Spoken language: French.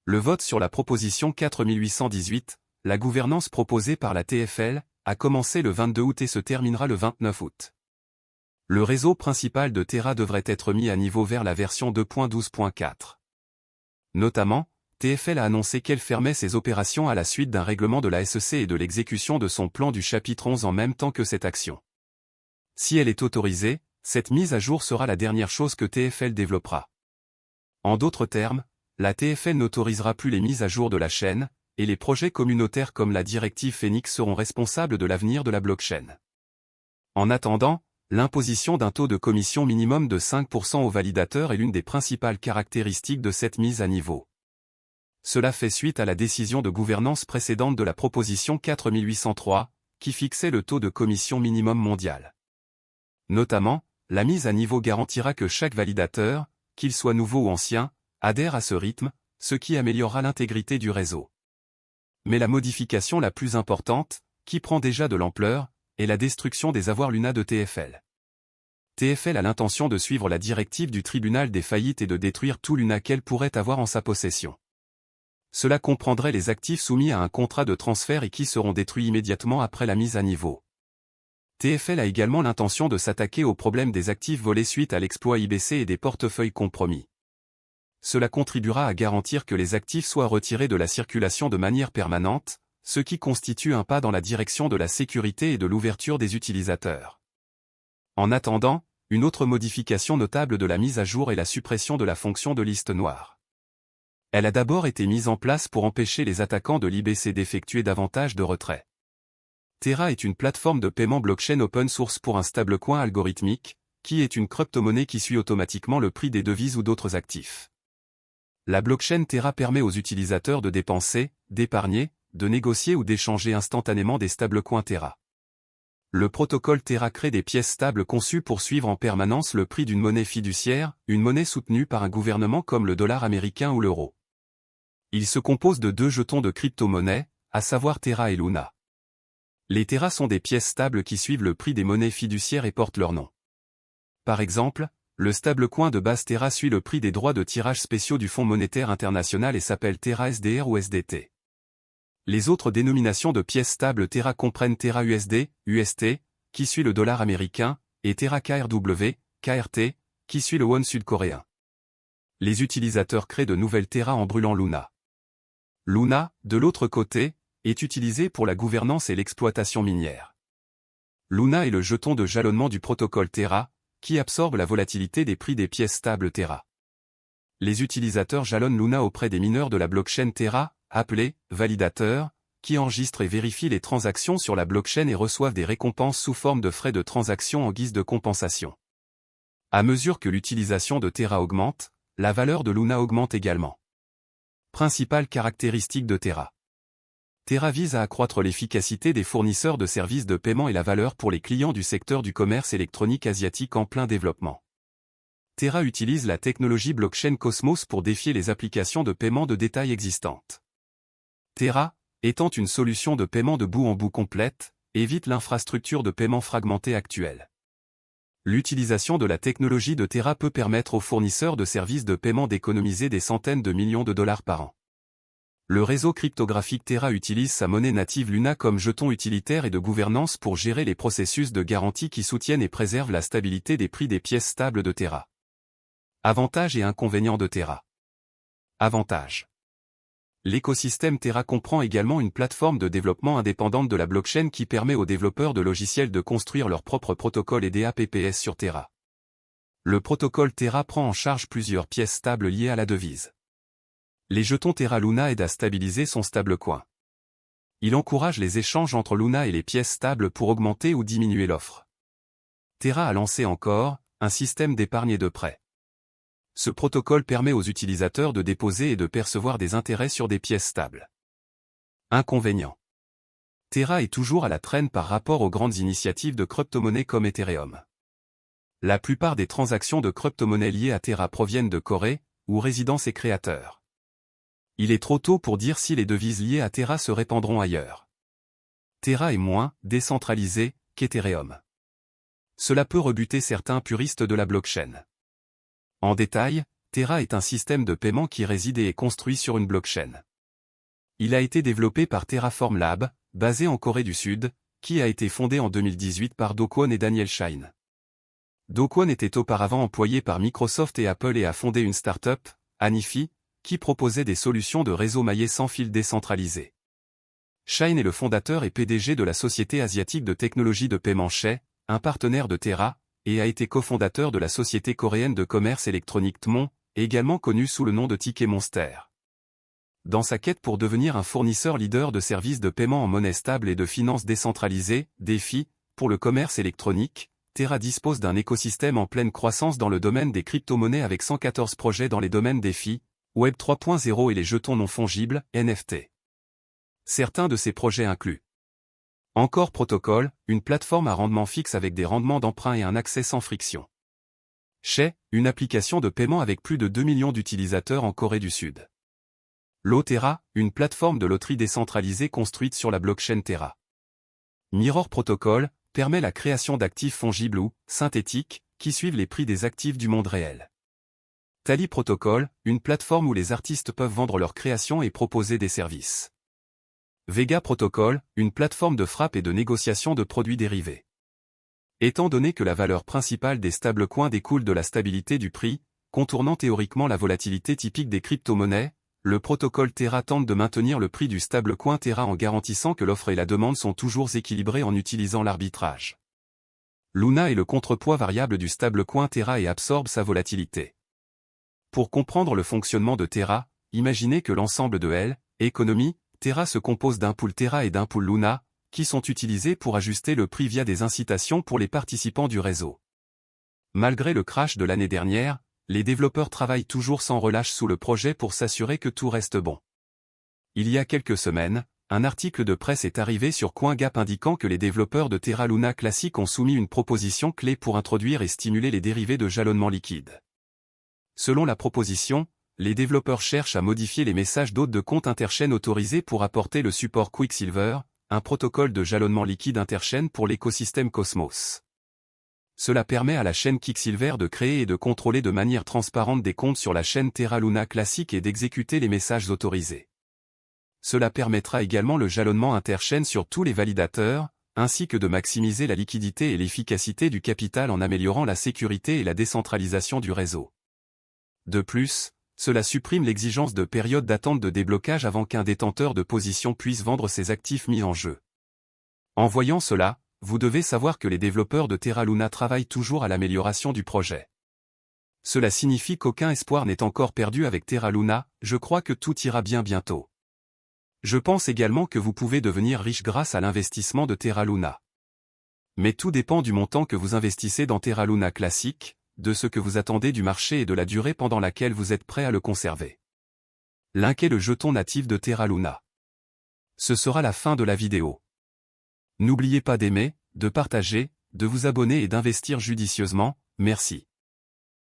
Le vote sur la proposition 4818, la gouvernance proposée par la TFL, a commencé le 22 août et se terminera le 29 août. Le réseau principal de Terra devrait être mis à niveau vers la version 2.12.4. Notamment, TFL a annoncé qu'elle fermait ses opérations à la suite d'un règlement de la SEC et de l'exécution de son plan du chapitre 11 en même temps que cette action. Si elle est autorisée, cette mise à jour sera la dernière chose que TFL développera. En d'autres termes, la TFL n'autorisera plus les mises à jour de la chaîne, et les projets communautaires comme la directive Phoenix seront responsables de l'avenir de la blockchain. En attendant, l'imposition d'un taux de commission minimum de 5% aux validateurs est l'une des principales caractéristiques de cette mise à niveau. Cela fait suite à la décision de gouvernance précédente de la proposition 4803, qui fixait le taux de commission minimum mondial. Notamment, la mise à niveau garantira que chaque validateur, qu'il soit nouveau ou ancien, adhère à ce rythme, ce qui améliorera l'intégrité du réseau. Mais la modification la plus importante, qui prend déjà de l'ampleur, est la destruction des avoirs Luna de TFL. TFL a l'intention de suivre la directive du tribunal des faillites et de détruire tout Luna qu'elle pourrait avoir en sa possession. Cela comprendrait les actifs soumis à un contrat de transfert et qui seront détruits immédiatement après la mise à niveau. TFL a également l'intention de s'attaquer au problème des actifs volés suite à l'exploit IBC et des portefeuilles compromis. Cela contribuera à garantir que les actifs soient retirés de la circulation de manière permanente, ce qui constitue un pas dans la direction de la sécurité et de l'ouverture des utilisateurs. En attendant, une autre modification notable de la mise à jour est la suppression de la fonction de liste noire. Elle a d'abord été mise en place pour empêcher les attaquants de l'IBC d'effectuer davantage de retraits. Terra est une plateforme de paiement blockchain open source pour un stablecoin algorithmique, qui est une crypto-monnaie qui suit automatiquement le prix des devises ou d'autres actifs. La blockchain Terra permet aux utilisateurs de dépenser, d'épargner, de négocier ou d'échanger instantanément des stablecoins Terra. Le protocole Terra crée des pièces stables conçues pour suivre en permanence le prix d'une monnaie fiduciaire, une monnaie soutenue par un gouvernement comme le dollar américain ou l'euro. Il se compose de deux jetons de crypto-monnaies, à savoir Terra et Luna. Les Terra sont des pièces stables qui suivent le prix des monnaies fiduciaires et portent leur nom. Par exemple, le stablecoin de base Terra suit le prix des droits de tirage spéciaux du Fonds monétaire international et s'appelle Terra SDR ou SDT. Les autres dénominations de pièces stables Terra comprennent Terra USD, UST, qui suit le dollar américain, et Terra KRW, KRT, qui suit le won sud-coréen. Les utilisateurs créent de nouvelles Terra en brûlant Luna. Luna, de l'autre côté, est utilisé pour la gouvernance et l'exploitation minière. Luna est le jeton de jalonnement du protocole Terra, qui absorbe la volatilité des prix des pièces stables Terra. Les utilisateurs jalonnent Luna auprès des mineurs de la blockchain Terra, appelés validateurs, qui enregistrent et vérifient les transactions sur la blockchain et reçoivent des récompenses sous forme de frais de transaction en guise de compensation. À mesure que l'utilisation de Terra augmente, la valeur de Luna augmente également. Principale caractéristique de Terra. Terra vise à accroître l'efficacité des fournisseurs de services de paiement et la valeur pour les clients du secteur du commerce électronique asiatique en plein développement. Terra utilise la technologie blockchain Cosmos pour défier les applications de paiement de détail existantes. Terra, étant une solution de paiement de bout en bout complète, évite l'infrastructure de paiement fragmentée actuelle. L'utilisation de la technologie de Terra peut permettre aux fournisseurs de services de paiement d'économiser des centaines de millions de dollars par an. Le réseau cryptographique Terra utilise sa monnaie native Luna comme jeton utilitaire et de gouvernance pour gérer les processus de garantie qui soutiennent et préservent la stabilité des prix des pièces stables de Terra. Avantages et inconvénients de Terra. Avantages. L'écosystème Terra comprend également une plateforme de développement indépendante de la blockchain qui permet aux développeurs de logiciels de construire leur propre protocole et DApps sur Terra. Le protocole Terra prend en charge plusieurs pièces stables liées à la devise. Les jetons Terra Luna aident à stabiliser son stablecoin. Il encourage les échanges entre Luna et les pièces stables pour augmenter ou diminuer l'offre. Terra a lancé encore un système d'épargne et de prêt. Ce protocole permet aux utilisateurs de déposer et de percevoir des intérêts sur des pièces stables. Inconvénients. Terra est toujours à la traîne par rapport aux grandes initiatives de crypto-monnaies comme Ethereum. La plupart des transactions de crypto-monnaies liées à Terra proviennent de Corée, où résident ses créateurs. Il est trop tôt pour dire si les devises liées à Terra se répandront ailleurs. Terra est moins décentralisé qu'Ethereum. Cela peut rebuter certains puristes de la blockchain. En détail, Terra est un système de paiement qui réside et est construit sur une blockchain. Il a été développé par Terraform Lab, basé en Corée du Sud, qui a été fondé en 2018 par Do Kwon et Daniel Shine. Do Kwon était auparavant employé par Microsoft et Apple et a fondé une start-up, Anifi, qui proposait des solutions de réseau maillé sans fil décentralisé. Shine est le fondateur et PDG de la société asiatique de technologie de paiement Shay, un partenaire de Terra, et a été cofondateur de la société coréenne de commerce électronique Tmon, également connue sous le nom de Ticket Monster. Dans sa quête pour devenir un fournisseur leader de services de paiement en monnaie stable et de finances décentralisées, DeFi, pour le commerce électronique, Terra dispose d'un écosystème en pleine croissance dans le domaine des crypto-monnaies avec 114 projets dans les domaines DeFi, Web 3.0 et les jetons non fongibles, NFT. Certains de ces projets incluent Encore Protocol, une plateforme à rendement fixe avec des rendements d'emprunt et un accès sans friction. Shay, une application de paiement avec plus de 2 millions d'utilisateurs en Corée du Sud. Terra, une plateforme de loterie décentralisée construite sur la blockchain Terra. Mirror Protocol permet la création d'actifs fongibles ou synthétiques qui suivent les prix des actifs du monde réel. Tally Protocol, une plateforme où les artistes peuvent vendre leurs créations et proposer des services. Vega Protocol, une plateforme de frappe et de négociation de produits dérivés. Étant donné que la valeur principale des stablecoins découle de la stabilité du prix, contournant théoriquement la volatilité typique des crypto-monnaies, le protocole Terra tente de maintenir le prix du stablecoin Terra en garantissant que l'offre et la demande sont toujours équilibrées en utilisant l'arbitrage. Luna est le contrepoids variable du stablecoin Terra et absorbe sa volatilité. Pour comprendre le fonctionnement de Terra, imaginez que l'ensemble de L, économie, Terra se compose d'un pool Terra et d'un pool Luna, qui sont utilisés pour ajuster le prix via des incitations pour les participants du réseau. Malgré le crash de l'année dernière, les développeurs travaillent toujours sans relâche sous le projet pour s'assurer que tout reste bon. Il y a quelques semaines, un article de presse est arrivé sur CoinGap indiquant que les développeurs de Terra Luna Classic ont soumis une proposition clé pour introduire et stimuler les dérivés de jalonnement liquide. Selon la proposition, les développeurs cherchent à modifier les messages d'hôtes de compte interchaîne autorisés pour apporter le support Quicksilver, un protocole de jalonnement liquide interchaîne pour l'écosystème Cosmos. Cela permet à la chaîne Quicksilver de créer et de contrôler de manière transparente des comptes sur la chaîne Terra Luna Classic et d'exécuter les messages autorisés. Cela permettra également le jalonnement interchaîne sur tous les validateurs, ainsi que de maximiser la liquidité et l'efficacité du capital en améliorant la sécurité et la décentralisation du réseau. De plus, cela supprime l'exigence de période d'attente de déblocage avant qu'un détenteur de position puisse vendre ses actifs mis en jeu. En voyant cela, vous devez savoir que les développeurs de Terra Luna travaillent toujours à l'amélioration du projet. Cela signifie qu'aucun espoir n'est encore perdu avec Terra Luna, je crois que tout ira bien bientôt. Je pense également que vous pouvez devenir riche grâce à l'investissement de Terra Luna. Mais tout dépend du montant que vous investissez dans Terra Luna Classic, de ce que vous attendez du marché et de la durée pendant laquelle vous êtes prêt à le conserver. Linkez le jeton natif de Terra Luna. Ce sera la fin de la vidéo. N'oubliez pas d'aimer, de partager, de vous abonner et d'investir judicieusement, merci.